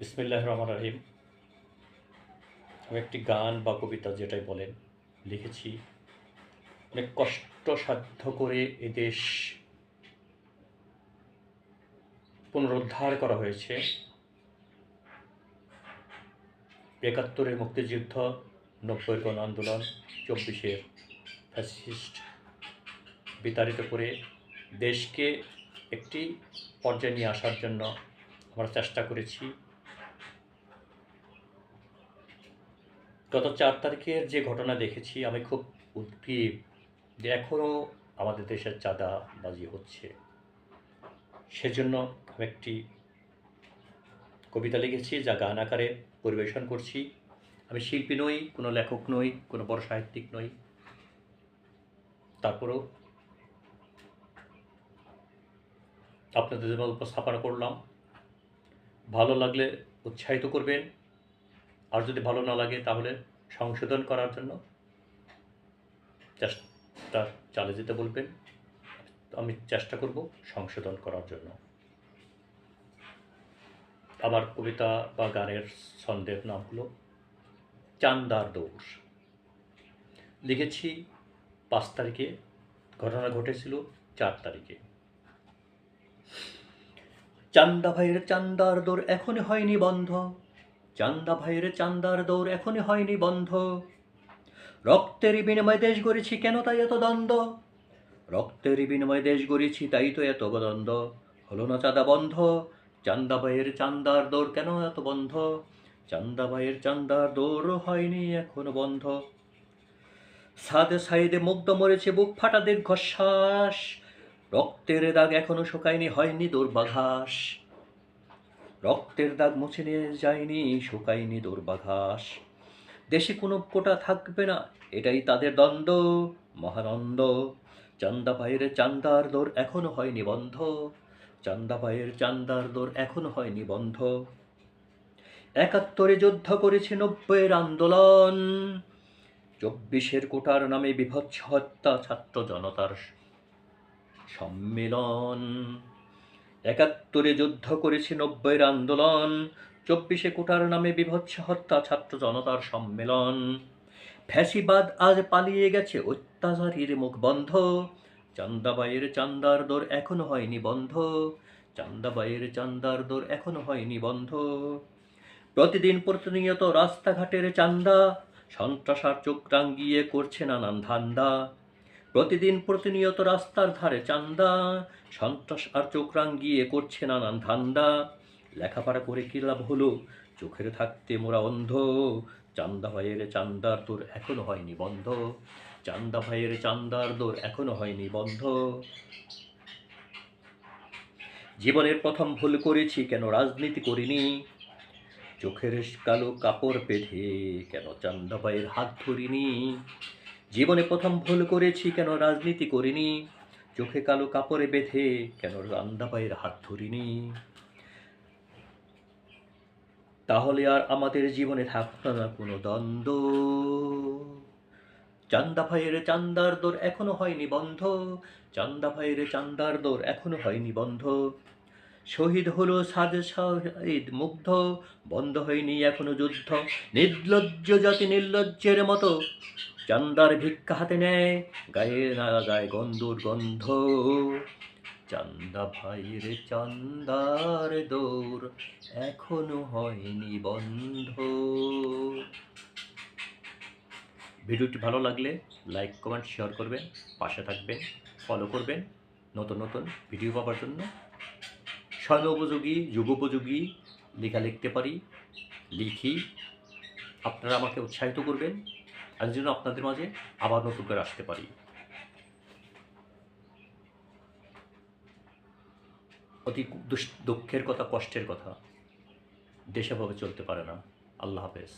বিসমিল্লাহির রহমানির রহিম। আমি একটি গান বা কবিতা যেটাই বলেন লিখেছি। অনেক কষ্টসাধ্য করে এ দেশ পুনরুদ্ধার করা হয়েছে। ৭১-এর মুক্তিযুদ্ধ, ৯০-এর গণ আন্দোলন, ২৪-এর ফ্যাসিস্ট বিতাড়িত করে দেশকে একটি পর্যায়ে নিয়ে আসার জন্য আমরা চেষ্টা করেছি। গত ৪ তারিখের যে ঘটনা দেখেছি, আমি খুব উদ্গ্রীব যে এখনও আমাদের দেশের চাঁদাবাজি হচ্ছে। সেজন্য আমি একটি কবিতা লিখেছি, যা গান আকারে পরিবেশন করছি। আমি শিল্পী নই, কোনো লেখক নই, কোনো বড় সাহিত্যিক নই। তারপরেও আপনাদের জন্য উপস্থাপনা করলাম। ভালো লাগলে উৎসাহিত করবেন, আর যদি ভালো না লাগে তাহলে সংশোধন করার জন্য চেষ্টা চালিয়ে যেতে বলবেন। আমি চেষ্টা করব সংশোধন করার জন্য। আমার কবিতা বা গানের ছন্দের নাম হলো চান্দার দৌড়। লিখেছি ৫ তারিখে, ঘটনা ঘটেছিল ৪ তারিখে। চান্দা ভাইয়ের চান্দার দৌড় এখনই হয়নি বন্ধ, চান্দা ভাইয়ের চান্দার দৌড় এখনই হয়নি বন্ধ। রক্তের বিনিময়ে দেশ গড়েছি, কেন তাই এত দ্বন্দ্ব? রক্তের বিনিময়ে দেশ গড়েছি, তাই তো এত দ্বন্দ্ব। হলো না চাঁদা বন্ধ, চান্দা ভাইয়ের চান্দার দৌড় কেন এত বন্ধ? চান্দা ভাইয়ের চান্দার দৌড় হয়নি এখনো বন্ধ। সাদে সাইদে মুগ্ধ মরেছে, বুক ফাটা দীর্ঘশ্বাস। রক্তের দাগ এখনো শুকায়নি, হয়নি দুর্বাঘাস। রক্তের দাগ মুছে নিয়ে যায়নি, শুকায়নি দুর্বাঘাস। দেশে কোনো কোটা থাকবে না, এটাই তাদের দ্বন্দ্ব, মহানন্দ। চান্দা ভাইয়ের চান্দার দৌড় এখনো হয়নি বন্ধ, চান্দা ভাইয়ের চান্দার দৌড় এখনো হয়নি বন্ধ। ৭১-এ যুদ্ধ করেছে, ৯০-এর আন্দোলন, ২৪-এর কোটার নামে বীভৎস হত্যা, ছাত্র জনতার সম্মেলন। ৭১-এ যুদ্ধ করেছে, ৯০-এর আন্দোলন, ২৪-এ কোটার নামে বীভৎস হত্যা, ছাত্র জনতার সম্মেলন। ফ্যাসিবাদ আজ পালিয়ে গেছে, অত্যাচারীর মুখ বন্ধ। চান্দাবাইয়ের চান্দার দৌড় এখনো হয়নি বন্ধ, চান্দাবাইয়ের চান্দার দৌড় এখনো হয়নি বন্ধ। প্রতিদিন প্রতিনিয়ত রাস্তাঘাটের চান্দা, সন্ত্রাস আর চোখ রাঙিয়ে করছে নানান ধান্দা। প্রতিদিন প্রতিনিয়ত রাস্তার ধারে চান্দা, সন্ত্রাস আর চোখ রাঙিয়ে করছে নানান ধান্দা। লেখাপড়া করে কি লাভ হলো, চোখের থাকতে মোরা অন্ধ। চান্দা ভাইয়ের চান্দার দৌড় এখনো হয়নি বন্ধ, চান্দা ভাইয়ের চান্দার দৌড় এখনো হয়নি বন্ধ। জীবনের প্রথম ভুল করেছি, কেন রাজনীতি করিনি? চোখের কালো কাপড় বেঁধে কেন চান্দা ভাইয়ের হাত ধরিনি? জীবনে প্রথম ভুল করেছি, কেন রাজনীতি করিনি? চোখে কালো কাপড়ে বেঁধে কেন চান্দা ভাইয়ের হাত ধরিনি? তাহলে আর আমাদের জীবনে থাকতো না কোনো দ্বন্দ্ব। চান্দা ভাইয়ের চান্দার দৌড় এখনো হয়নি বন্ধ, চান্দা ভাইয়ের চান্দার দৌড় এখনো হয়নি বন্ধ। শহীদ হলো সাদে শহীদ মুগ্ধ, বন্ধ হয়নি এখনো যুদ্ধ। নির্লজ্জ জাতি নির্লজ্জের মতো চান্দার ভিক্ষা হাতে নেয়, গায়ে না গায়ে গন্ধুর গন্ধ। চান্দা ভাইয়ের চান্দার দৌড় এখনো হয়নি বন্ধ। ভিডিওটি ভালো লাগলে লাইক কমেন্ট শেয়ার করবেন, পাশে থাকবেন, ফলো করবেন নতুন নতুন ভিডিও পাওয়ার জন্য। সময়োপযোগী যুগোপযোগী লেখা লিখতে পারি, লিখি। আপনারা আমাকে উৎসাহিত করবেন, আর যেন আপনাদের মাঝে আবার নতুন করে আসতে পারি। অতি দুঃখের কথা, কষ্টের কথা, দেশে ভাবে চলতে পারে না। আল্লাহ হাফেজ।